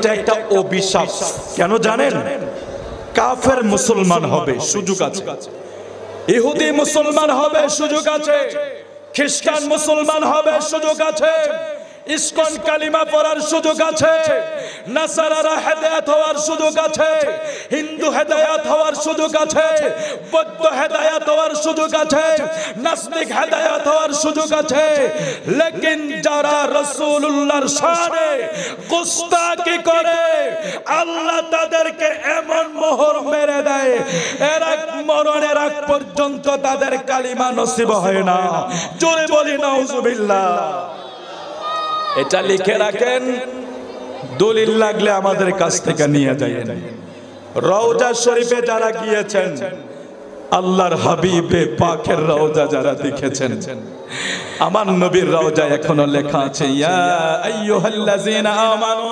এটা একটা অভিশাপ। কেন জানেন? কাফের মুসলমান হবে সুযোগ আছে, ইহুদি মুসলমান হবে সুযোগ আছে, খ্রিস্টান মুসলমান হবে সুযোগ আছে, ইসকন কালিমা পড়ার সুযোগ আছে, নাসারারা হেদায়েত হওয়ার সুযোগ আছে, হিন্দু হেদায়েত হওয়ার সুযোগ আছে, বৌদ্ধ হেদায়েত হওয়ার সুযোগ আছে, নাস্তিক হেদায়েত হওয়ার সুযোগ আছে। লেকিন যারা রাসূলুল্লাহর শানে গুস্তাখি করে আল্লাহ তাদেরকে এমন মোহর মেরে দেয়, এর মরণের আগ পর্যন্ত তাদের কালিমা নসিব হয় না। জোরে বলি নাউজুবিল্লাহ। এটা লিখে রাখেন, দলিল লাগলে আমাদের কাছ থেকে নিয়ে যাবেন। রওজা শরীফে যারা গিয়েছেন, আল্লাহর হাবিবে পাকের রওজা যারা দেখেছেন, আমার নবীর রওজা এখনো লেখা আছে, ইয়া আইয়ুহাল্লাযীনা আমানু